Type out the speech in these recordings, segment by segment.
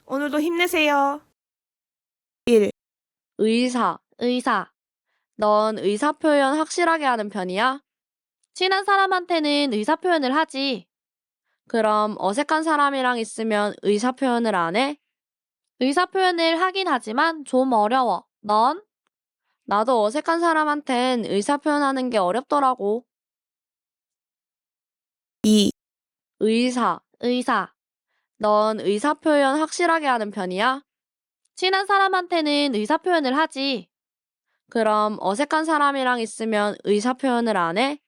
오늘도 힘내세요. 1. 의사. 넌 의사 표현 확실하게 하는 편이야? 친한 사람한테는 의사 표현을 하지. 그럼 어색한 사람이랑 있으면 의사 표현을 안 해? 의사 표현을 하긴 하지만 좀 어려워. 넌? 나도 어색한 사람한텐 의사 표현하는 게 어렵더라고. 2. 의사. 넌 의사 표현 확실하게 하는 편이야? 친한 사람한테는 의사 표현을 하지. 그럼 어색한 사람이랑 있으면 의사 표현을 안 해?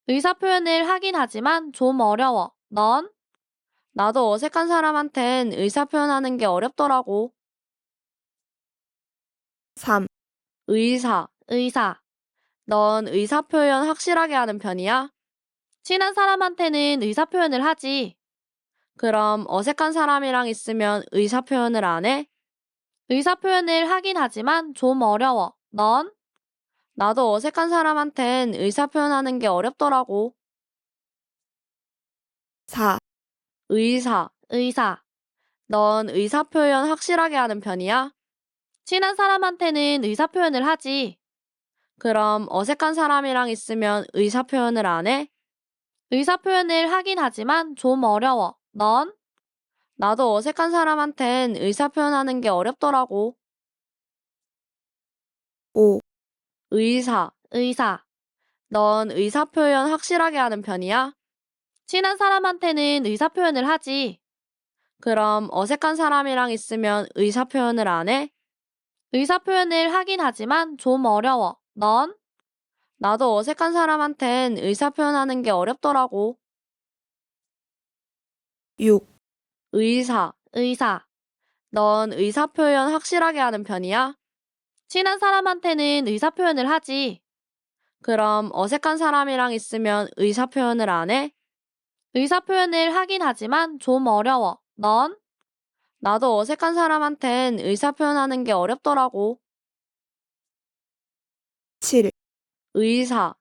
의사 표현을 하긴 하지만 좀 어려워. 넌? 나도 어색한 사람한텐 의사 표현하는 게 어렵더라고. 3. 의사. 넌 의사 표현 확실하게 하는 편이야? 친한 사람한테는 의사 표현을 하지. 그럼 어색한 사람이랑 있으면 의사 표현을 안 해? 의사 표현을 하긴 하지만 좀 어려워. 넌? 나도 어색한 사람한텐 의사 표현하는 게 어렵더라고. 4. 의사. 넌 의사 표현 확실하게 하는 편이야? 친한 사람한테는 의사 표현을 하지. 그럼 어색한 사람이랑 있으면 의사 표현을 안 해? 의사 표현을 하긴 하지만 좀 어려워. 넌? 나도 어색한 사람한텐 의사 표현하는 게 어렵더라고. 5. 의사. 넌 의사 표현 확실하게 하는 편이야? 친한 사람한테는 의사 표현을 하지. 그럼 어색한 사람이랑 있으면 의사 표현을 안 해? 의사 표현을 하긴 하지만 좀 어려워. 넌? 나도 어색한 사람한텐 의사 표현하는 게 어렵더라고. 6. 의사. 넌 의사 표현 확실하게 하는 편이야? 친한 사람한테는 의사 표현을 하지. 그럼 어색한 사람이랑 있으면 의사 표현을 안 해? 의사 표현을 하긴 하지만 좀 어려워. 넌? 나도 어색한 사람한텐 의사 표현하는 게 어렵더라고. 7. 의사.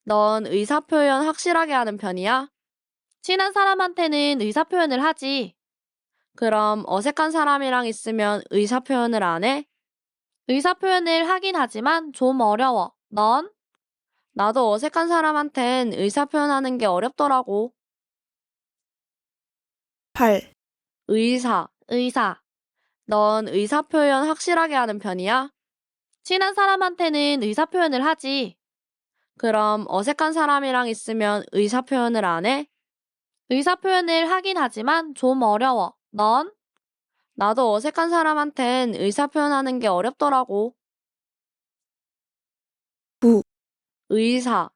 넌 의사 표현 확실하게 하는 편이야? 친한 사람한테는 의사 표현을 하지. 그럼 어색한 사람이랑 있으면 의사 표현을 안 해? 의사 표현을 하긴 하지만 좀 어려워. 넌? 나도 어색한 사람한텐 의사 표현하는 게 어렵더라고. 8. 의사. 넌 의사 표현 확실하게 하는 편이야? 친한 사람한테는 의사 표현을 하지. 그럼 어색한 사람이랑 있으면 의사 표현을 안 해? 의사 표현을 하긴 하지만 좀 어려워. 넌? 나도 어색한 사람한텐 의사 표현하는 게 어렵더라고. 9. 의사.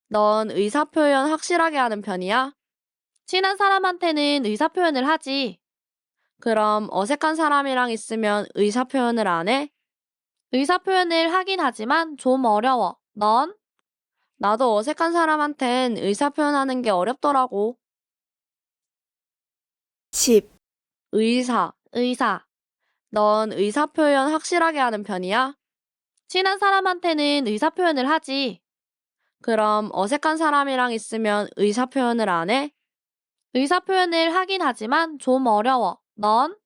넌 의사 표현 확실하게 하는 편이야? 친한 사람한테는 의사 표현을 하지. 그럼 어색한 사람이랑 있으면 의사 표현을 안 해? 의사 표현을 하긴 하지만 좀 어려워. 넌? 나도 어색한 사람한텐 의사 표현하는 게 어렵더라고. 10. 의사. 넌 의사 표현 확실하게 하는 편이야? 친한 사람한테는 의사 표현을 하지. 그럼 어색한 사람이랑 있으면 의사 표현을 안 해? 의사 표현을 하긴 하지만 좀 어려워. 넌?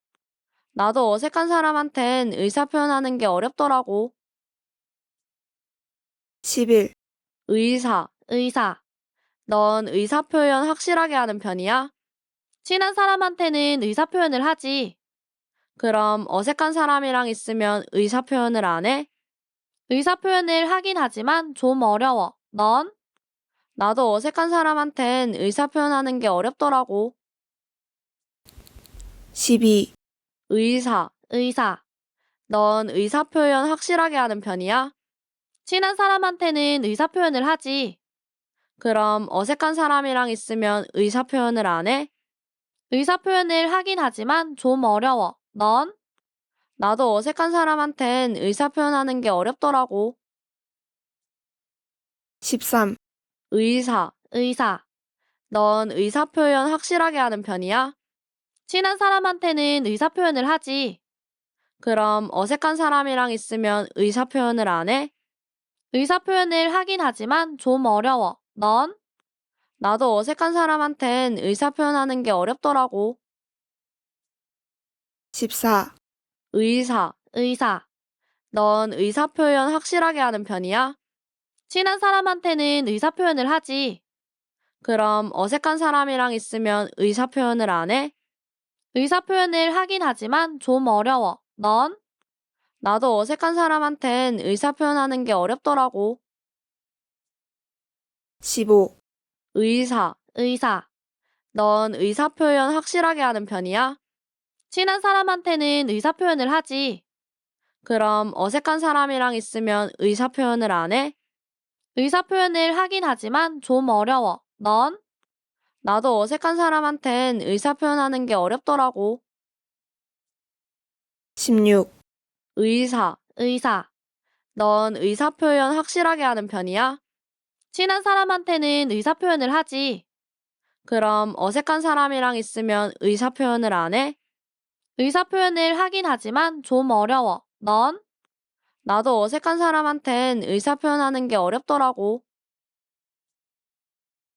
나도 어색한 사람한텐 의사 표현하는 게 어렵더라고. 11. 의사. 넌 의사 표현 확실하게 하는 편이야? 친한 사람한테는 의사 표현을 하지. 그럼 어색한 사람이랑 있으면 의사 표현을 안 해? 의사 표현을 하긴 하지만 좀 어려워. 넌? 나도 어색한 사람한텐 의사 표현하는 게 어렵더라고. 12. 의사. 넌 의사 표현 확실하게 하는 편이야? 친한 사람한테는 의사 표현을 하지. 그럼 어색한 사람이랑 있으면 의사 표현을 안 해? 의사 표현을 하긴 하지만 좀 어려워. 넌? 나도 어색한 사람한텐 의사 표현하는 게 어렵더라고. 13. 의사. 넌 의사 표현 확실하게 하는 편이야? 친한 사람한테는 의사 표현을 하지. 그럼 어색한 사람이랑 있으면 의사 표현을 안 해? 의사 표현을 하긴 하지만 좀 어려워. 넌? 나도 어색한 사람한텐 의사 표현하는 게 어렵더라고. 14. 의사. 넌 의사 표현 확실하게 하는 편이야? 친한 사람한테는 의사 표현을 하지. 그럼 어색한 사람이랑 있으면 의사 표현을 안 해? 의사 표현을 하긴 하지만 좀 어려워. 넌? 나도 어색한 사람한텐 의사 표현하는 게 어렵더라고. 15. 의사. 넌 의사 표현 확실하게 하는 편이야? 친한 사람한테는 의사 표현을 하지. 그럼 어색한 사람이랑 있으면 의사 표현을 안 해? 의사 표현을 하긴 하지만 좀 어려워. 넌? 나도 어색한 사람한텐 의사 표현하는 게 어렵더라고. 16. 의사. 넌 의사 표현 확실하게 하는 편이야? 친한 사람한테는 의사 표현을 하지. 그럼 어색한 사람이랑 있으면 의사 표현을 안 해? 의사 표현을 하긴 하지만 좀 어려워. 넌? 나도 어색한 사람한텐 의사 표현하는 게 어렵더라고.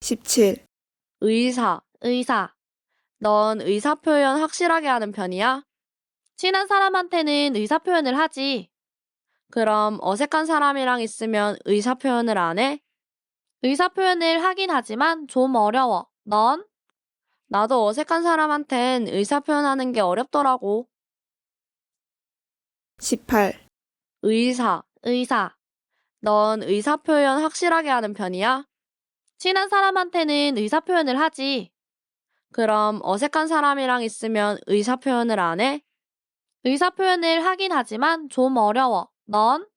17. 의사. 넌 의사 표현 확실하게 하는 편이야? 친한 사람한테는 의사 표현을 하지. 그럼 어색한 사람이랑 있으면 의사 표현을 안 해? 의사 표현을 하긴 하지만 좀 어려워. 넌? 나도 어색한 사람한텐 의사 표현하는 게 어렵더라고. 18. 의사. 넌 의사 표현 확실하게 하는 편이야? 친한 사람한테는 의사 표현을 하지. 그럼 어색한 사람이랑 있으면 의사 표현을 안 해? 의사 표현을 하긴 하지만 좀 어려워. 넌?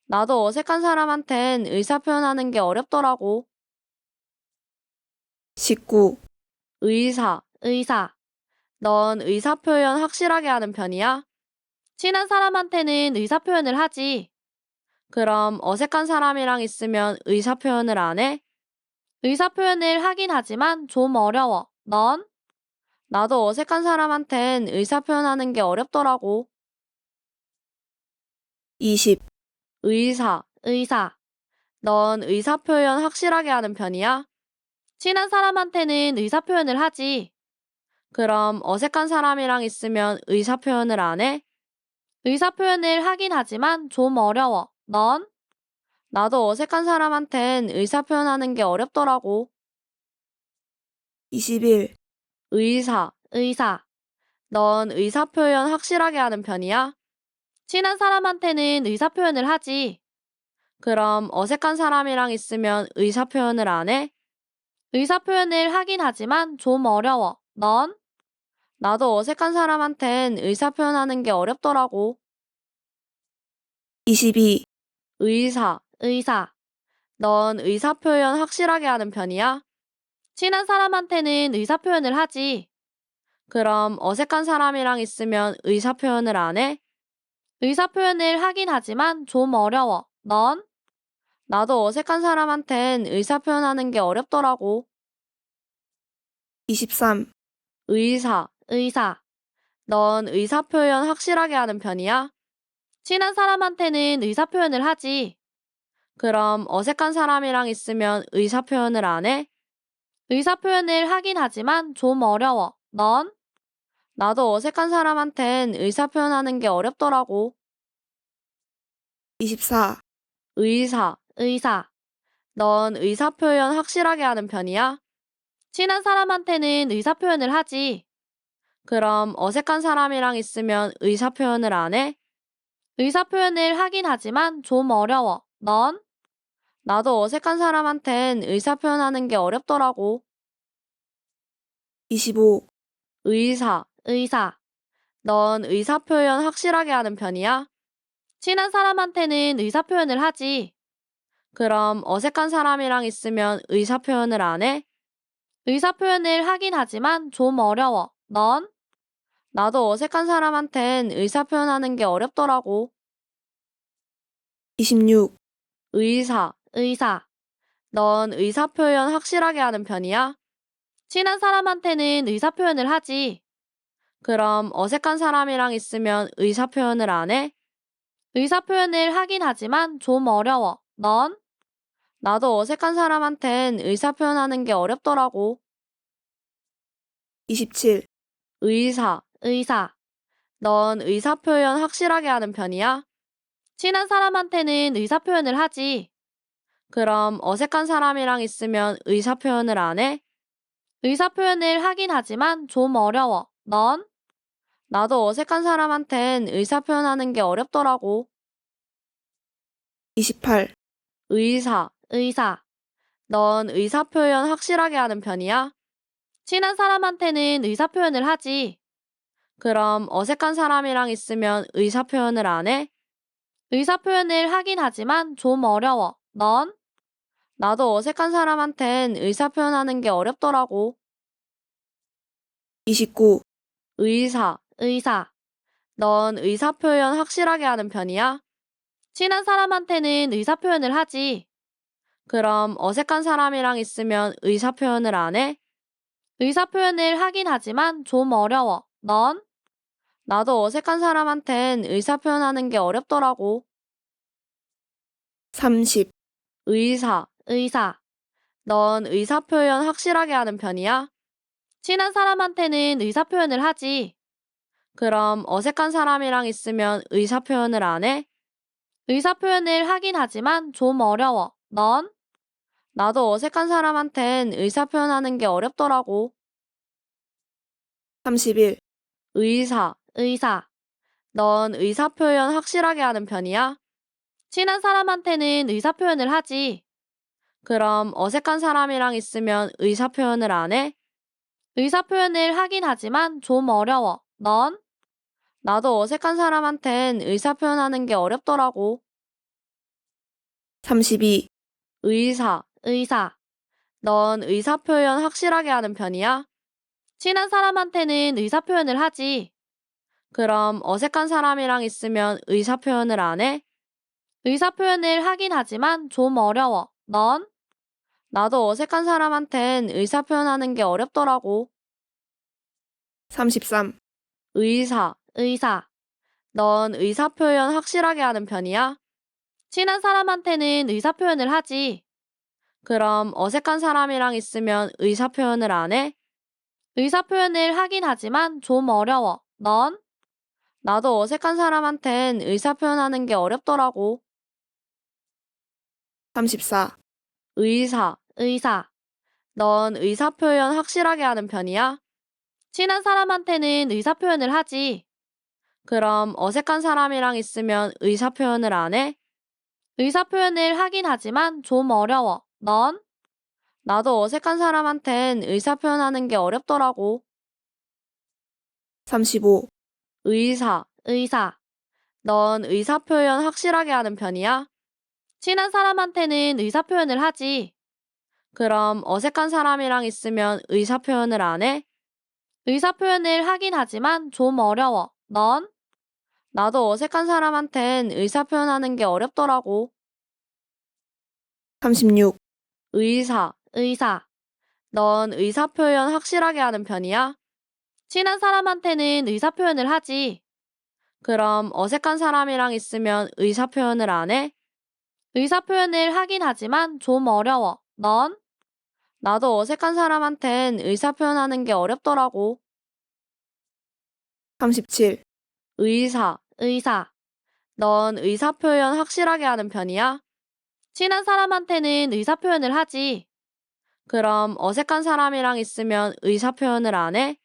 나도 어색한 사람한텐 의사 표현하는 게 어렵더라고. 19. 의사. 넌 의사 표현 확실하게 하는 편이야? 친한 사람한테는 의사 표현을 하지. 그럼 어색한 사람이랑 있으면 의사 표현을 안 해? 의사 표현을 하긴 하지만 좀 어려워. 넌? 나도 어색한 사람한텐 의사 표현하는 게 어렵더라고. 20. 의사. 넌 의사 표현 확실하게 하는 편이야? 친한 사람한테는 의사 표현을 하지. 그럼 어색한 사람이랑 있으면 의사 표현을 안 해? 의사 표현을 하긴 하지만 좀 어려워. 넌? 나도 어색한 사람한텐 의사 표현하는 게 어렵더라고. 21. 의사. 넌 의사 표현 확실하게 하는 편이야? 친한 사람한테는 의사 표현을 하지. 그럼 어색한 사람이랑 있으면 의사 표현을 안 해? 의사 표현을 하긴 하지만 좀 어려워. 넌? 나도 어색한 사람한텐 의사 표현하는 게 어렵더라고. 22. 의사. 넌 의사 표현 확실하게 하는 편이야? 친한 사람한테는 의사 표현을 하지. 그럼 어색한 사람이랑 있으면 의사 표현을 안 해? 의사 표현을 하긴 하지만 좀 어려워. 넌? 나도 어색한 사람한텐 의사 표현하는 게 어렵더라고. 23. 의사. 넌 의사 표현 확실하게 하는 편이야? 친한 사람한테는 의사 표현을 하지. 그럼 어색한 사람이랑 있으면 의사 표현을 안 해? 의사 표현을 하긴 하지만 좀 어려워. 넌? 나도 어색한 사람한텐 의사 표현하는 게 어렵더라고. 24. 의사. 넌 의사 표현 확실하게 하는 편이야? 친한 사람한테는 의사 표현을 하지. 그럼 어색한 사람이랑 있으면 의사 표현을 안 해? 의사 표현을 하긴 하지만 좀 어려워. 넌? 나도 어색한 사람한텐 의사 표현하는 게 어렵더라고. 25. 의사. 넌 의사 표현 확실하게 하는 편이야? 친한 사람한테는 의사 표현을 하지. 그럼 어색한 사람이랑 있으면 의사 표현을 안 해? 의사 표현을 하긴 하지만 좀 어려워. 넌? 나도 어색한 사람한텐 의사 표현하는 게 어렵더라고. 26. 의사. 넌 의사 표현 확실하게 하는 편이야? 친한 사람한테는 의사 표현을 하지. 그럼 어색한 사람이랑 있으면 의사 표현을 안 해? 의사 표현을 하긴 하지만 좀 어려워. 넌? 나도 어색한 사람한텐 의사 표현하는 게 어렵더라고. 27. 의사. 넌 의사표현 확실하게 하는 편이야? 친한 사람한테는 의사표현을 하지. 그럼 어색한 사람이랑 있으면 의사표현을 안 해? 의사표현을 하긴 하지만 좀 어려워. 넌? 나도 어색한 사람한텐 의사표현하는 게 어렵더라고. 28. 의사. 넌 의사표현 확실하게 하는 편이야? 친한 사람한테는 의사표현을 하지. 그럼 어색한 사람이랑 있으면 의사표현을 안 해? 의사표현을 하긴 하지만 좀 어려워. 넌? 나도 어색한 사람한텐 의사표현하는 게 어렵더라고. 29. 의사. 넌 의사표현 확실하게 하는 편이야? 친한 사람한테는 의사표현을 하지. 그럼 어색한 사람이랑 있으면 의사표현을 안 해? 의사표현을 하긴 하지만 좀 어려워. 넌? 나도 어색한 사람한텐 의사표현하는 게 어렵더라고. 30. 의사. 넌 의사표현 확실하게 하는 편이야? 친한 사람한테는 의사표현을 하지. 그럼 어색한 사람이랑 있으면 의사표현을 안 해? 의사표현을 하긴 하지만 좀 어려워. 넌? 나도 어색한 사람한텐 의사표현하는 게 어렵더라고. 31. 의사. 넌 의사표현 확실하게 하는 편이야? 친한 사람한테는 의사표현을 하지. 그럼 어색한 사람이랑 있으면 의사표현을 안 해? 의사표현을 하긴 하지만 좀 어려워. 넌? 나도 어색한 사람한텐 의사표현하는 게 어렵더라고. 32. 의사. 넌 의사표현 확실하게 하는 편이야? 친한 사람한테는 의사표현을 하지. 그럼 어색한 사람이랑 있으면 의사표현을 안 해? 의사표현을 하긴 하지만 좀 어려워. 넌? 나도 어색한 사람한텐 의사표현하는 게 어렵더라고. 33. 의사. 넌 의사표현 확실하게 하는 편이야? 친한 사람한테는 의사표현을 하지. 그럼 어색한 사람이랑 있으면 의사표현을 안 해? 의사표현을 하긴 하지만 좀 어려워. 넌? 나도 어색한 사람한텐 의사표현하는 게 어렵더라고. 34. 의사. 넌 의사표현 확실하게 하는 편이야? 친한 사람한테는 의사표현을 하지. 그럼 어색한 사람이랑 있으면 의사표현을 안 해? 의사표현을 하긴 하지만 좀 어려워. 넌? 나도 어색한 사람한텐 의사표현하는 게 어렵더라고. 35. 의사. 넌 의사표현 확실하게 하는 편이야? 친한 사람한테는 의사표현을 하지. 그럼 어색한 사람이랑 있으면 의사표현을 안 해? 의사표현을 하긴 하지만 좀 어려워. 넌? 나도 어색한 사람한텐 의사표현하는 게 어렵더라고. 36. 의사. 넌 의사표현 확실하게 하는 편이야? 친한 사람한테는 의사표현을 하지. 그럼 어색한 사람이랑 있으면 의사표현을 안 해? 의사표현을 하긴 하지만 좀 어려워. 넌? 나도 어색한 사람한텐 의사표현하는 게 어렵더라고. 37. 의사. 넌 의사표현 확실하게 하는 편이야? 친한 사람한테는 의사표현을 하지. 그럼 어색한 사람이랑 있으면 의사표현을 안 해?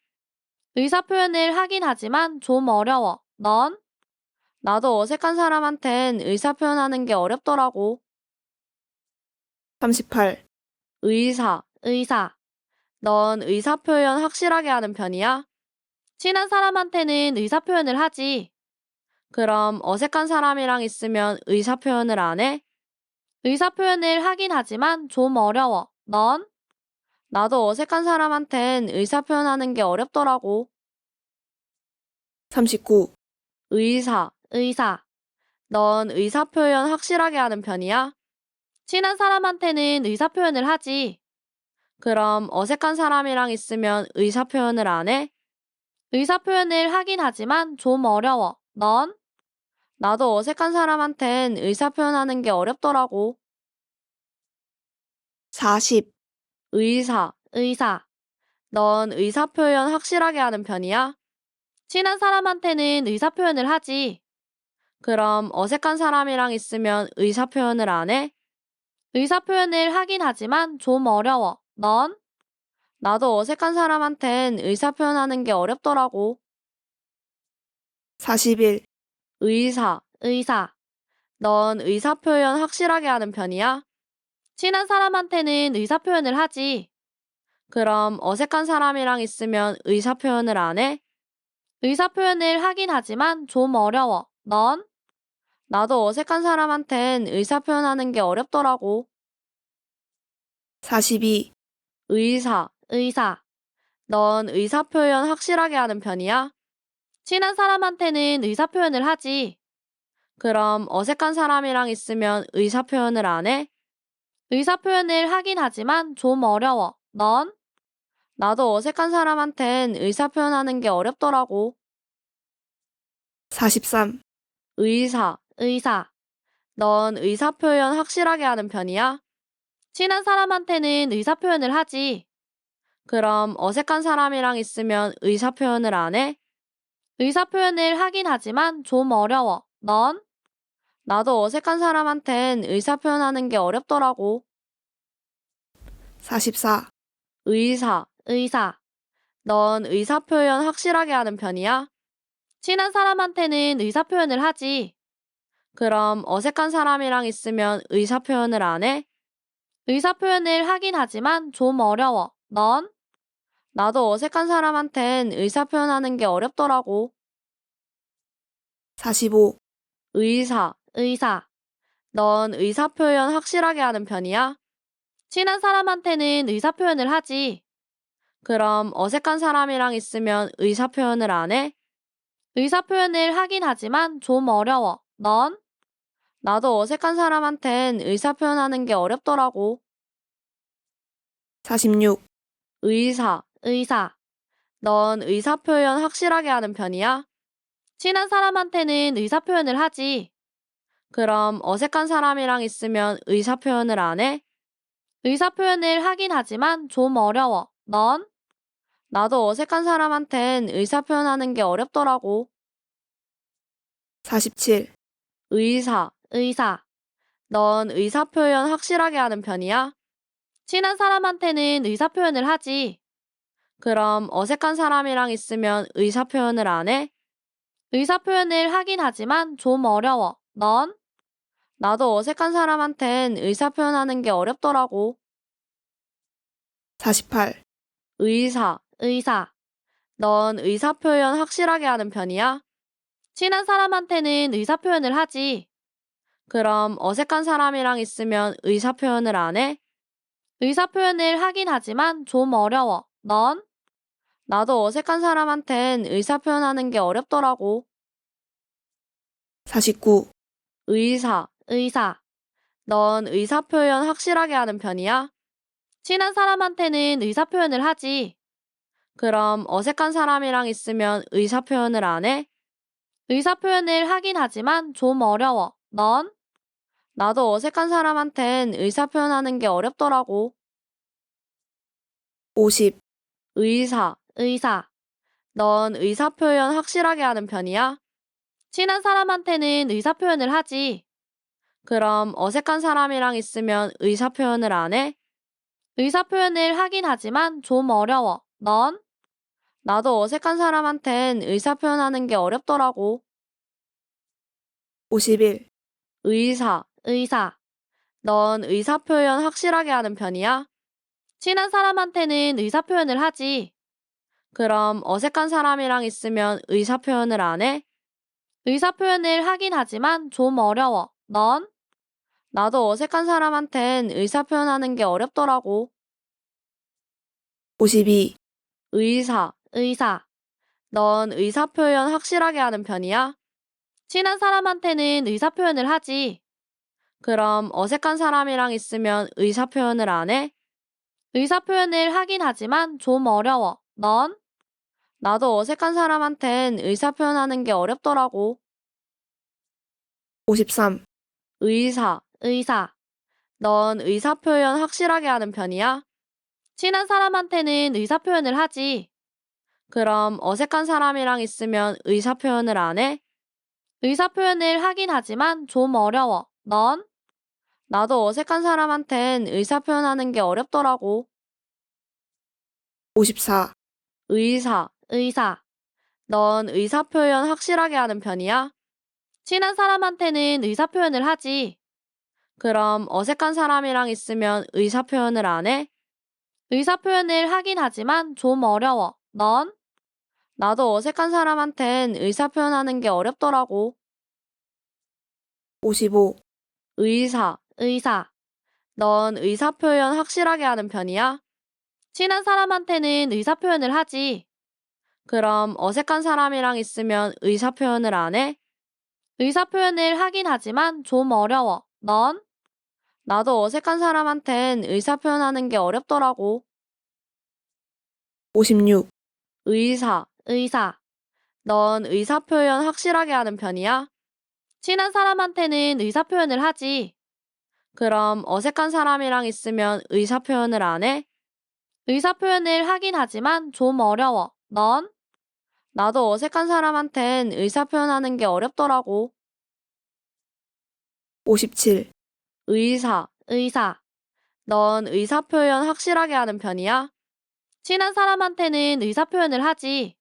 의사표현을 하긴 하지만 좀 어려워. 넌? 나도 어색한 사람한텐 의사표현하는 게 어렵더라고. 38. 의사. 넌 의사표현 확실하게 하는 편이야? 친한 사람한테는 의사표현을 하지. 그럼 어색한 사람이랑 있으면 의사표현을 안 해? 의사표현을 하긴 하지만 좀 어려워. 넌? 나도 어색한 사람한텐 의사표현하는 게 어렵더라고. 39. 의사. 넌 의사표현 확실하게 하는 편이야? 친한 사람한테는 의사표현을 하지. 그럼 어색한 사람이랑 있으면 의사표현을 안 해? 의사표현을 하긴 하지만 좀 어려워. 넌? 나도 어색한 사람한텐 의사표현하는 게 어렵더라고. 40. 의사. 넌 의사표현 확실하게 하는 편이야? 친한 사람한테는 의사표현을 하지. 그럼 어색한 사람이랑 있으면 의사표현을 안 해? 의사표현을 하긴 하지만 좀 어려워. 넌? 나도 어색한 사람한텐 의사표현하는 게 어렵더라고. 41. 의사. 넌 의사표현 확실하게 하는 편이야? 친한 사람한테는 의사표현을 하지. 그럼 어색한 사람이랑 있으면 의사표현을 안 해? 의사표현을 하긴 하지만 좀 어려워. 넌? 나도 어색한 사람한텐 의사표현하는 게 어렵더라고. 42. 의사. 넌 의사표현 확실하게 하는 편이야? 친한 사람한테는 의사표현을 하지. 그럼 어색한 사람이랑 있으면 의사표현을 안 해? 의사표현을 하긴 하지만 좀 어려워. 넌? 나도 어색한 사람한텐 의사표현하는 게 어렵더라고. 43. 의사. 넌 의사표현 확실하게 하는 편이야? 친한 사람한테는 의사표현을 하지. 그럼 어색한 사람이랑 있으면 의사표현을 안 해? 의사표현을 하긴 하지만 좀 어려워. 넌? 나도 어색한 사람한텐 의사표현하는 게 어렵더라고. 44. 의사. 넌 의사표현 확실하게 하는 편이야? 친한 사람한테는 의사표현을 하지. 그럼 어색한 사람이랑 있으면 의사표현을 안 해? 의사표현을 하긴 하지만 좀 어려워. 넌? 나도 어색한 사람한텐 의사표현하는 게 어렵더라고. 45. 의사. 넌 의사표현 확실하게 하는 편이야? 친한 사람한테는 의사표현을 하지. 그럼 어색한 사람이랑 있으면 의사표현을 안 해? 의사표현을 하긴 하지만 좀 어려워. 넌? 나도 어색한 사람한텐 의사표현하는 게 어렵더라고. 46. 의사. 넌 의사표현 확실하게 하는 편이야? 친한 사람한테는 의사표현을 하지. 그럼 어색한 사람이랑 있으면 의사표현을 안 해? 의사표현을 하긴 하지만 좀 어려워. 넌? 나도 어색한 사람한텐 의사표현하는 게 어렵더라고. 47. 의사. 넌 의사표현 확실하게 하는 편이야? 친한 사람한테는 의사표현을 하지. 그럼 어색한 사람이랑 있으면 의사표현을 안 해? 의사표현을 하긴 하지만 좀 어려워. 넌? 나도 어색한 사람한텐 의사표현하는 게 어렵더라고. 48. 의사. 넌 의사표현 확실하게 하는 편이야? 친한 사람한테는 의사표현을 하지. 그럼 어색한 사람이랑 있으면 의사표현을 안 해? 의사표현을 하긴 하지만 좀 어려워. 넌? 나도 어색한 사람한텐 의사표현하는 게 어렵더라고. 49. 의사. 넌 의사표현 확실하게 하는 편이야? 친한 사람한테는 의사표현을 하지. 그럼 어색한 사람이랑 있으면 의사표현을 안 해? 의사표현을 하긴 하지만 좀 어려워. 넌? 나도 어색한 사람한텐 의사표현하는 게 어렵더라고. 50. 의사. 넌 의사표현 확실하게 하는 편이야? 친한 사람한테는 의사표현을 하지. 그럼 어색한 사람이랑 있으면 의사표현을 안 해? 의사표현을 하긴 하지만 좀 어려워. 넌? 나도 어색한 사람한텐 의사표현하는 게 어렵더라고. 51. 의사. 넌 의사표현 확실하게 하는 편이야? 친한 사람한테는 의사표현을 하지. 그럼 어색한 사람이랑 있으면 의사표현을 안 해? 의사표현을 하긴 하지만 좀 어려워. 넌? 나도 어색한 사람한텐 의사표현하는 게 어렵더라고. 52. 의사. 넌 의사표현 확실하게 하는 편이야? 친한 사람한테는 의사표현을 하지. 그럼 어색한 사람이랑 있으면 의사표현을 안 해? 의사표현을 하긴 하지만 좀 어려워. 넌? 나도 어색한 사람한텐 의사표현하는 게 어렵더라고. 53. 의사. 넌 의사표현 확실하게 하는 편이야? 친한 사람한테는 의사표현을 하지. 그럼 어색한 사람이랑 있으면 의사표현을 안 해? 의사표현을 하긴 하지만 좀 어려워. 넌? 나도 어색한 사람한텐 의사표현하는 게 어렵더라고. 54. 의사. 넌 의사표현 확실하게 하는 편이야? 친한 사람한테는 의사표현을 하지. 그럼 어색한 사람이랑 있으면 의사표현을 안 해? 의사표현을 하긴 하지만 좀 어려워. 넌? 나도 어색한 사람한텐 의사표현하는 게 어렵더라고. 55. 의사. 넌 의사표현 확실하게 하는 편이야? 친한 사람한테는 의사표현을 하지. 그럼 어색한 사람이랑 있으면 의사표현을 안 해? 의사표현을 하긴 하지만 좀 어려워. 넌? 나도 어색한 사람한텐 의사표현하는 게 어렵더라고. 56. 의사. 넌 의사표현 확실하게 하는 편이야? 친한 사람한테는 의사표현을 하지. 그럼 어색한 사람이랑 있으면 의사표현을 안 해? 의사표현을 하긴 하지만 좀 어려워. 넌? 나도 어색한 사람한텐 의사표현하는 게 어렵더라고. 57. 의사. 넌 의사표현 확실하게 하는 편이야? 친한 사람한테는 의사표현을 하지.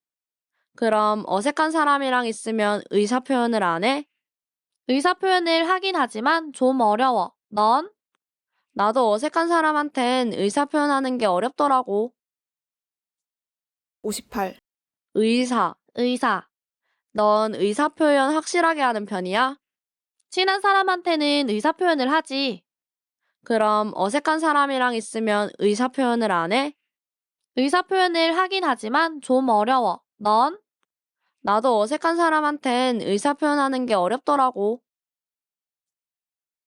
그럼 어색한 사람이랑 있으면 의사표현을 안 해? 의사표현을 하긴 하지만 좀 어려워. 넌? 나도 어색한 사람한텐 의사표현하는 게 어렵더라고. 58. 의사. 넌 의사표현 확실하게 하는 편이야? 친한 사람한테는 의사표현을 하지. 그럼 어색한 사람이랑 있으면 의사표현을 안 해? 의사표현을 하긴 하지만 좀 어려워. 넌? 나도 어색한 사람한텐 의사표현하는 게 어렵더라고.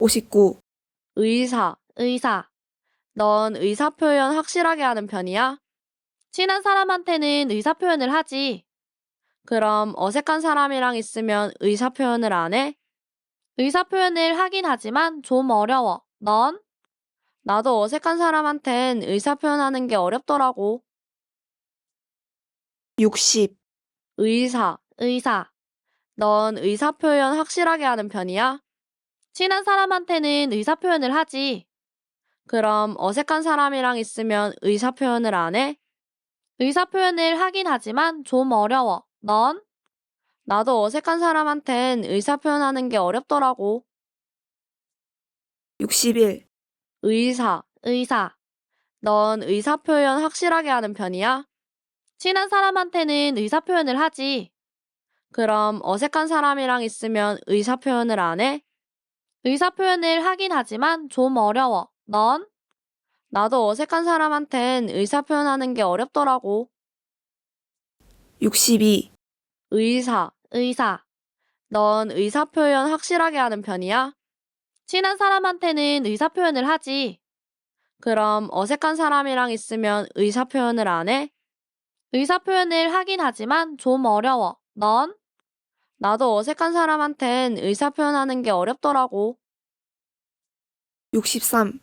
59. 의사. 넌 의사표현 확실하게 하는 편이야? 친한 사람한테는 의사표현을 하지. 그럼 어색한 사람이랑 있으면 의사표현을 안 해? 의사표현을 하긴 하지만 좀 어려워. 넌? 나도 어색한 사람한텐 의사표현하는 게 어렵더라고. 60. 의사. 넌 의사표현 확실하게 하는 편이야? 친한 사람한테는 의사표현을 하지. 그럼 어색한 사람이랑 있으면 의사표현을 안 해? 의사표현을 하긴 하지만 좀 어려워. 넌? 나도 어색한 사람한텐 의사표현하는 게 어렵더라고. 61. 의사. 넌 의사표현 확실하게 하는 편이야? 친한 사람한테는 의사표현을 하지. 그럼 어색한 사람이랑 있으면 의사표현을 안 해? 의사표현을 하긴 하지만 좀 어려워. 넌? 나도 어색한 사람한텐 의사표현하는 게 어렵더라고. 62. 의사. 넌 의사표현 확실하게 하는 편이야? 친한 사람한테는 의사표현을 하지. 그럼 어색한 사람이랑 있으면 의사표현을 안 해? 의사표현을 하긴 하지만 좀 어려워. 넌? 나도 어색한 사람한텐 의사표현하는 게 어렵더라고. 63.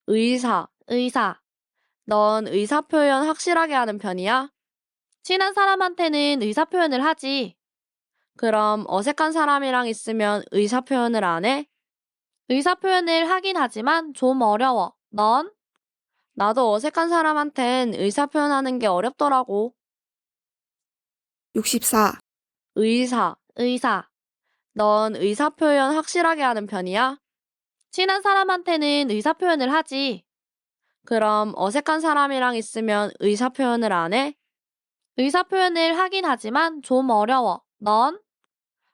의사. 넌 의사표현 확실하게 하는 편이야? 친한 사람한테는 의사표현을 하지. 그럼 어색한 사람이랑 있으면 의사표현을 안 해? 의사표현을 하긴 하지만 좀 어려워. 넌? 나도 어색한 사람한텐 의사표현하는 게 어렵더라고. 64. 의사. 넌 의사표현 확실하게 하는 편이야? 친한 사람한테는 의사표현을 하지. 그럼 어색한 사람이랑 있으면 의사표현을 안 해? 의사표현을 하긴 하지만 좀 어려워. 넌?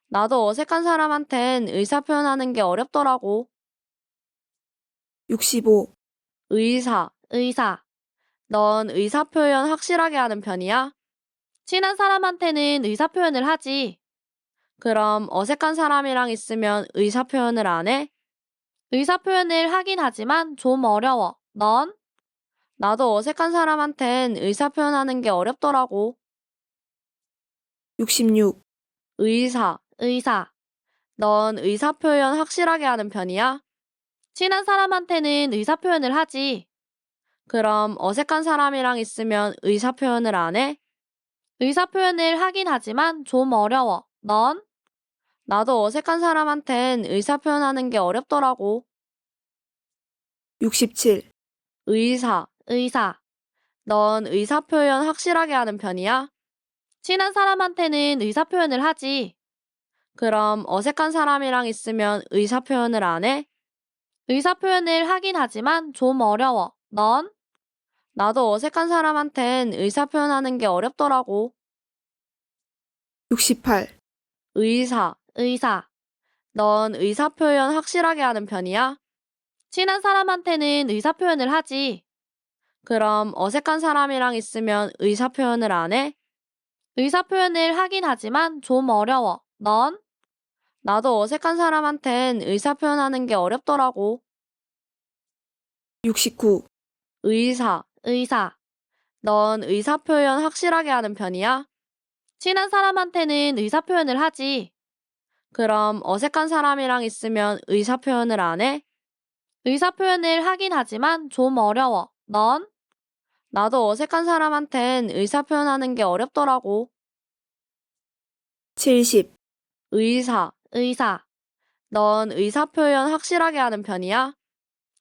나도 어색한 사람한텐 의사표현하는 게 어렵더라고. 65. 의사. 넌 의사표현 확실하게 하는 편이야? 친한 사람한테는 의사표현을 하지. 그럼 어색한 사람이랑 있으면 의사표현을 안 해? 의사표현을 하긴 하지만 좀 어려워. 넌? 나도 어색한 사람한텐 의사표현하는 게 어렵더라고. 66. 의사. 넌 의사표현 확실하게 하는 편이야? 친한 사람한테는 의사표현을 하지. 그럼 어색한 사람이랑 있으면 의사표현을 안 해? 의사표현을 하긴 하지만 좀 어려워. 넌? 나도 어색한 사람한텐 의사표현하는 게 어렵더라고. 67. 의사. 넌 의사표현 확실하게 하는 편이야? 친한 사람한테는 의사표현을 하지. 그럼 어색한 사람이랑 있으면 의사표현을 안 해? 의사표현을 하긴 하지만 좀 어려워. 넌? 나도 어색한 사람한텐 의사표현하는 게 어렵더라고. 68. 의사. 넌 의사표현 확실하게 하는 편이야? 친한 사람한테는 의사표현을 하지. 그럼 어색한 사람이랑 있으면 의사표현을 안 해? 의사표현을 하긴 하지만 좀 어려워. 넌? 나도 어색한 사람한텐 의사표현하는 게 어렵더라고. 69. 의사. 넌 의사표현 확실하게 하는 편이야? 친한 사람한테는 의사표현을 하지. 그럼 어색한 사람이랑 있으면 의사표현을 안 해? 의사표현을 하긴 하지만 좀 어려워. 넌? 나도 어색한 사람한텐 의사표현하는 게 어렵더라고. 70. 의사. 넌 의사표현 확실하게 하는 편이야?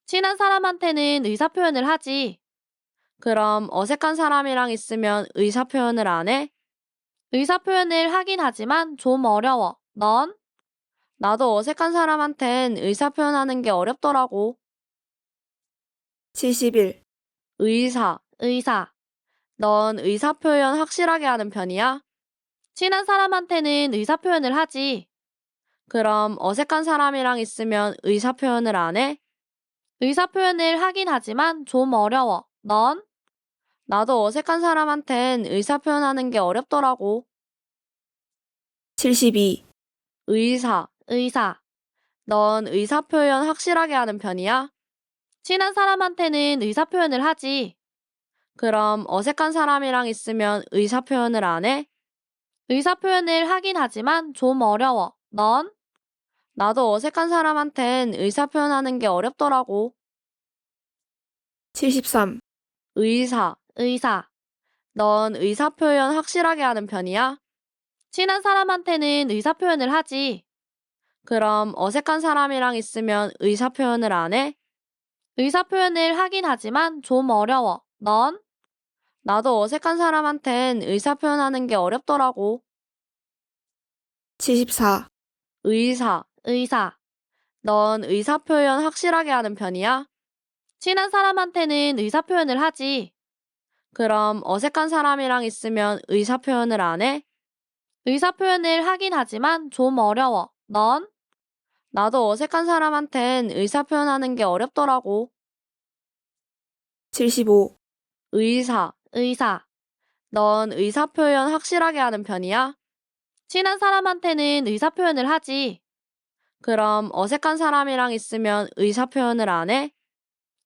친한 사람한테는 의사표현을 하지. 그럼 어색한 사람이랑 있으면 의사표현을 안 해? 의사표현을 하긴 하지만 좀 어려워. 넌? 나도 어색한 사람한텐 의사표현하는 게 어렵더라고. 71. 의사. 넌 의사표현 확실하게 하는 편이야? 친한 사람한테는 의사표현을 하지. 그럼 어색한 사람이랑 있으면 의사표현을 안 해? 의사표현을 하긴 하지만 좀 어려워. 넌? 나도 어색한 사람한텐 의사표현하는 게 어렵더라고. 72. 의사. 넌 의사표현 확실하게 하는 편이야? 친한 사람한테는 의사표현을 하지. 그럼 어색한 사람이랑 있으면 의사표현을 안 해? 의사표현을 하긴 하지만 좀 어려워. 넌? 나도 어색한 사람한텐 의사표현하는 게 어렵더라고. 73. 의사. 넌 의사표현 확실하게 하는 편이야? 친한 사람한테는 의사표현을 하지. 그럼 어색한 사람이랑 있으면 의사표현을 안 해? 의사표현을 하긴 하지만 좀 어려워. 넌? 나도 어색한 사람한텐 의사표현하는 게 어렵더라고. 74. 의사. 넌 의사표현 확실하게 하는 편이야? 친한 사람한테는 의사표현을 하지. 그럼 어색한 사람이랑 있으면 의사표현을 안 해? 의사표현을 하긴 하지만 좀 어려워. 넌? 나도 어색한 사람한텐 의사표현하는 게 어렵더라고. 75. 의사. 넌 의사표현 확실하게 하는 편이야? 친한 사람한테는 의사표현을 하지. 그럼 어색한 사람이랑 있으면 의사표현을 안 해?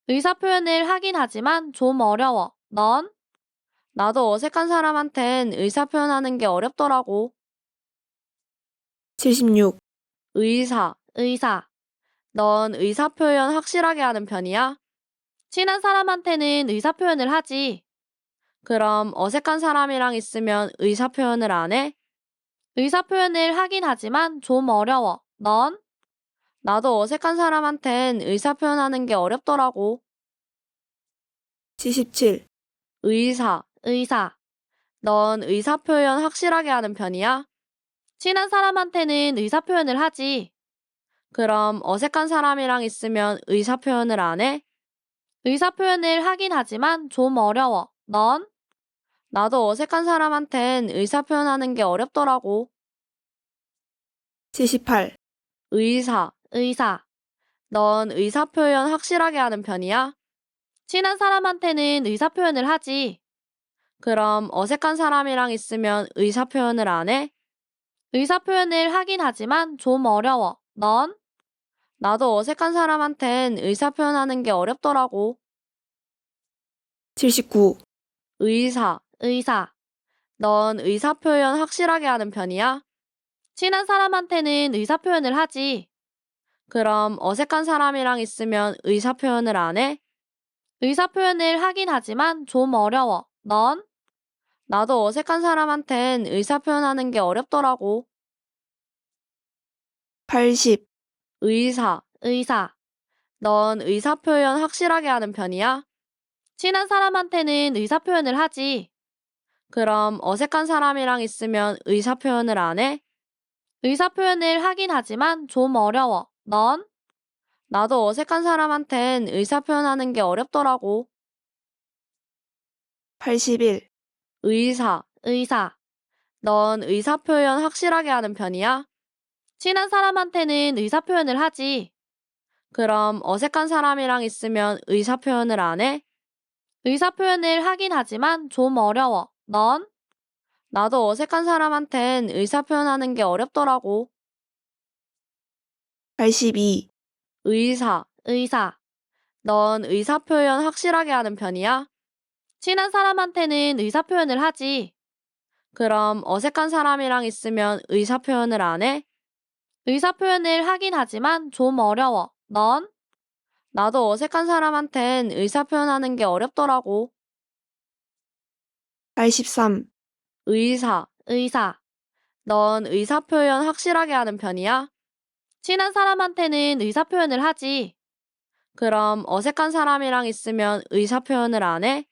의사표현을 하긴 하지만 좀 어려워. 넌? 나도 어색한 사람한텐 의사표현하는 게 어렵더라고. 76. 의사. 넌 의사표현 확실하게 하는 편이야? 친한 사람한테는 의사표현을 하지. 그럼 어색한 사람이랑 있으면 의사표현을 안 해? 의사표현을 하긴 하지만 좀 어려워. 넌? 나도 어색한 사람한텐 의사표현하는 게 어렵더라고. 77. 의사. 넌 의사표현 확실하게 하는 편이야? 친한 사람한테는 의사표현을 하지. 그럼 어색한 사람이랑 있으면 의사표현을 안 해? 의사표현을 하긴 하지만 좀 어려워. 넌? 나도 어색한 사람한텐 의사표현하는 게 어렵더라고. 78. 의사. 넌 의사표현 확실하게 하는 편이야? 친한 사람한테는 의사표현을 하지. 그럼 어색한 사람이랑 있으면 의사표현을 안 해? 의사표현을 하긴 하지만 좀 어려워. 넌? 나도 어색한 사람한텐 의사표현하는 게 어렵더라고. 79. 의사. 넌 의사표현 확실하게 하는 편이야? 친한 사람한테는 의사표현을 하지. 그럼 어색한 사람이랑 있으면 의사표현을 안 해? 의사표현을 하긴 하지만 좀 어려워. 넌? 나도 어색한 사람한텐 의사표현하는 게 어렵더라고. 80, 의사. 넌 의사표현 확실하게 하는 편이야? 친한 사람한테는 의사표현을 하지. 그럼 어색한 사람이랑 있으면 의사표현을 안 해? 의사표현을 하긴 하지만 좀 어려워. 넌? 나도 어색한 사람한텐 의사표현하는 게 어렵더라고. 81, 의사. 넌 의사표현 확실하게 하는 편이야? 친한 사람한테는 의사표현을 하지. 그럼 어색한 사람이랑 있으면 의사표현을 안 해? 의사표현을 하긴 하지만 좀 어려워. 넌? 나도 어색한 사람한텐 의사표현하는 게 어렵더라고. 82, 의사. 넌 의사표현 확실하게 하는 편이야? 친한 사람한테는 의사표현을 하지. 그럼 어색한 사람이랑 있으면 의사표현을 안 해? 의사표현을 하긴 하지만 좀 어려워. 넌? 나도 어색한 사람한텐 의사표현하는 게 어렵더라고. 83, 의사. 넌 의사표현 확실하게 하는 편이야? 친한 사람한테는 의사표현을 하지. 그럼 어색한 사람이랑 있으면 의사표현을 안 해?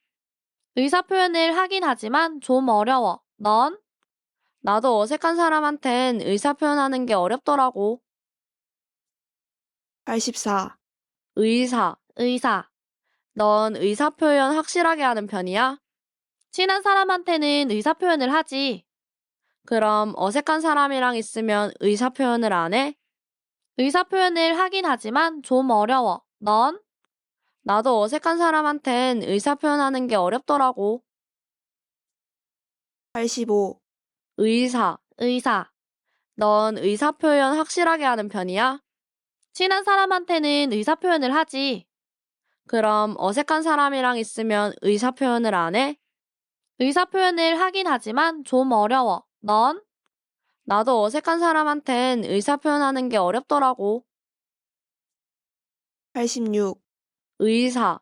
의사표현을 하긴 하지만 좀 어려워. 넌? 나도 어색한 사람한텐 의사표현하는 게 어렵더라고. 84, 의사. 넌 의사표현 확실하게 하는 편이야? 친한 사람한테는 의사표현을 하지. 그럼 어색한 사람이랑 있으면 의사표현을 안 해? 의사표현을 하긴 하지만 좀 어려워. 넌? 나도 어색한 사람한텐 의사표현하는 게 어렵더라고. 85, 의사. 넌 의사표현 확실하게 하는 편이야? 친한 사람한테는 의사표현을 하지. 그럼 어색한 사람이랑 있으면 의사표현을 안 해? 의사표현을 하긴 하지만 좀 어려워. 넌? 나도 어색한 사람한텐 의사표현하는 게 어렵더라고. 86, 의사.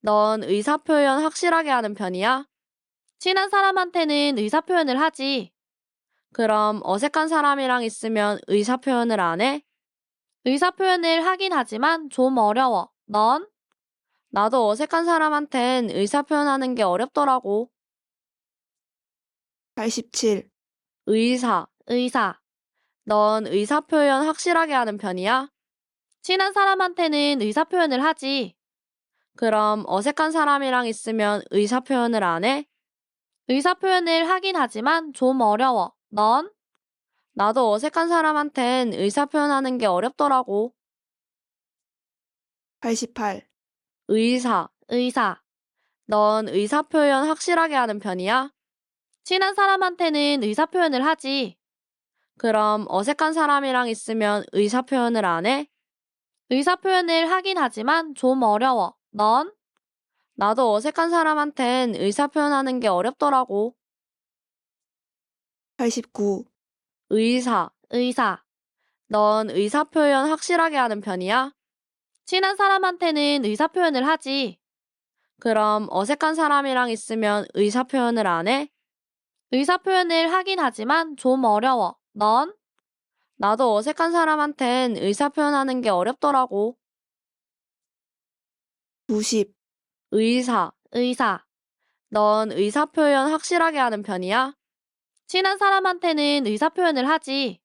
넌 의사표현 확실하게 하는 편이야? 친한 사람한테는 의사표현을 하지. 그럼 어색한 사람이랑 있으면 의사표현을 안 해? 의사표현을 하긴 하지만 좀 어려워. 넌? 나도 어색한 사람한텐 의사표현하는 게 어렵더라고. 87, 의사. 넌 의사표현 확실하게 하는 편이야? 친한 사람한테는 의사표현을 하지. 그럼 어색한 사람이랑 있으면 의사표현을 안 해? 의사표현을 하긴 하지만 좀 어려워. 넌? 나도 어색한 사람한텐 의사표현하는 게 어렵더라고. 88, 의사. 넌 의사표현 확실하게 하는 편이야? 친한 사람한테는 의사표현을 하지. 그럼 어색한 사람이랑 있으면 의사표현을 안 해? 의사표현을 하긴 하지만 좀 어려워. 넌? 나도 어색한 사람한텐 의사표현하는 게 어렵더라고. 89, 의사. 넌 의사표현 확실하게 하는 편이야? 친한 사람한테는 의사표현을 하지. 그럼 어색한 사람이랑 있으면 의사표현을 안 해? 의사표현을 하긴 하지만 좀 어려워. 넌? 나도 어색한 사람한텐 의사표현하는 게 어렵더라고. 90, 의사. 넌 의사표현 확실하게 하는 편이야? 친한 사람한테는 의사표현을 하지.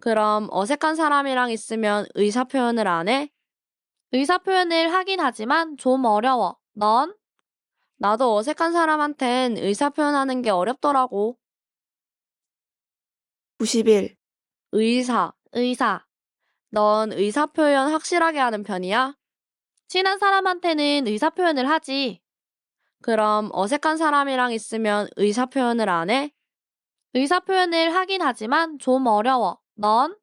그럼 어색한 사람이랑 있으면 의사표현을 안 해? 의사표현을 하긴 하지만 좀 어려워. 넌? 나도 어색한 사람한텐 의사표현하는 게 어렵더라고. 91, 의사. 넌 의사표현 확실하게 하는 편이야? 친한 사람한테는 의사표현을 하지. 그럼 어색한 사람이랑 있으면 의사표현을 안 해? 의사표현을 하긴 하지만 좀 어려워. 넌?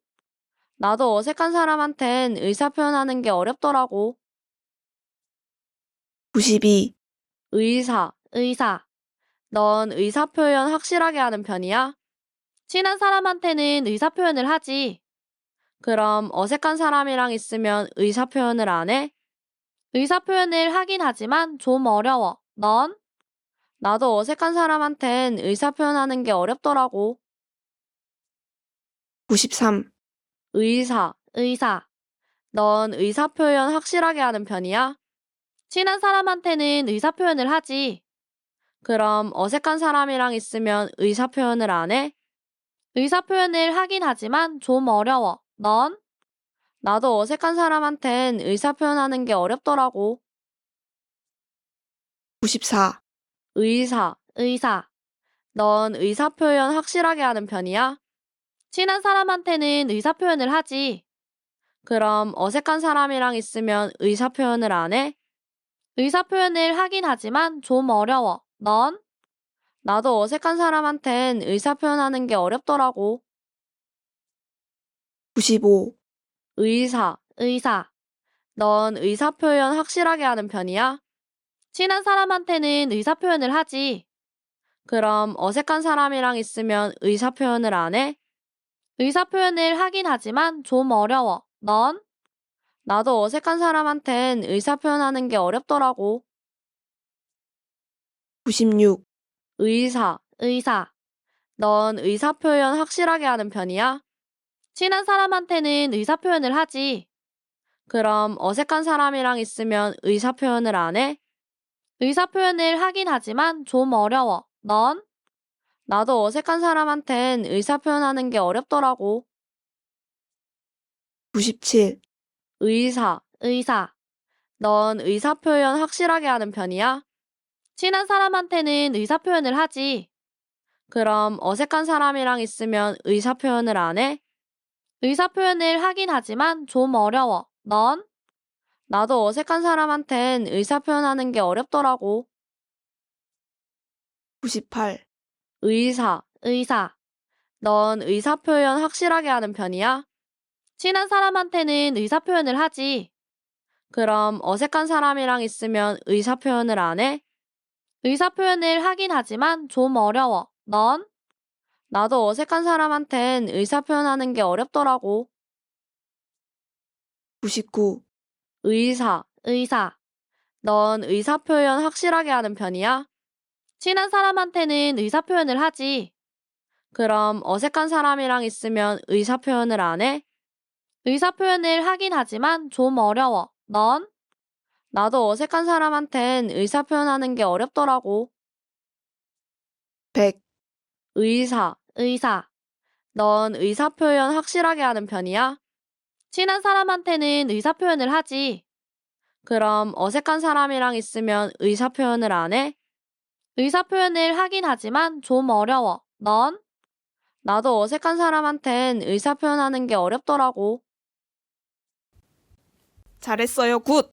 나도 어색한 사람한텐 의사표현하는 게 어렵더라고. 92, 의사. 넌 의사표현 확실하게 하는 편이야? 친한 사람한테는 의사표현을 하지. 그럼 어색한 사람이랑 있으면 의사표현을 안 해? 의사표현을 하긴 하지만 좀 어려워. 넌? 나도 어색한 사람한텐 의사표현하는 게 어렵더라고. 93. 의사. 넌 의사표현 확실하게 하는 편이야? 친한 사람한테는 의사표현을 하지. 그럼 어색한 사람이랑 있으면 의사표현을 안 해? 의사표현을 하긴 하지만 좀 어려워. 넌? 나도 어색한 사람한텐 의사표현하는 게 어렵더라고. 94. 의사. 넌 의사표현 확실하게 하는 편이야? 친한 사람한테는 의사표현을 하지. 그럼 어색한 사람이랑 있으면 의사표현을 안 해? 의사표현을 하긴 하지만 좀 어려워. 넌? 나도 어색한 사람한텐 의사표현하는 게 어렵더라고. 95. 의사. 넌 의사표현 확실하게 하는 편이야? 친한 사람한테는 의사표현을 하지. 그럼 어색한 사람이랑 있으면 의사표현을 안 해? 의사표현을 하긴 하지만 좀 어려워. 넌? 나도 어색한 사람한텐 의사표현하는 게 어렵더라고. 96. 의사. 넌 의사표현 확실하게 하는 편이야? 친한 사람한테는 의사표현을 하지. 그럼 어색한 사람이랑 있으면 의사표현을 안 해? 의사표현을 하긴 하지만 좀 어려워. 넌? 나도 어색한 사람한텐 의사표현하는 게 어렵더라고. 97. 의사. 넌 의사표현 확실하게 하는 편이야? 친한 사람한테는 의사표현을 하지. 그럼 어색한 사람이랑 있으면 의사표현을 안 해? 의사표현을 하긴 하지만 좀 어려워. 넌? 나도 어색한 사람한텐 의사표현하는 게 어렵더라고. 98. 의사. 넌 의사표현 확실하게 하는 편이야? 친한 사람한테는 의사표현을 하지. 그럼 어색한 사람이랑 있으면 의사표현을 안 해? 의사표현을 하긴 하지만 좀 어려워. 넌? 나도 어색한 사람한텐 의사표현하는 게 어렵더라고. 99. 의사. 넌 의사표현 확실하게 하는 편이야? 친한 사람한테는 의사표현을 하지. 그럼 어색한 사람이랑 있으면 의사표현을 안 해? 의사표현을 하긴 하지만 좀 어려워. 넌? 나도 어색한 사람한텐 의사표현하는 게 어렵더라고. 100. 의사. 넌 의사표현 확실하게 하는 편이야? 친한 사람한테는 의사표현을 하지. 그럼 어색한 사람이랑 있으면 의사표현을 안 해? 의사표현을 하긴 하지만 좀 어려워. 넌? 나도 어색한 사람한텐 의사표현하는 게 어렵더라고. 잘했어요. 굿.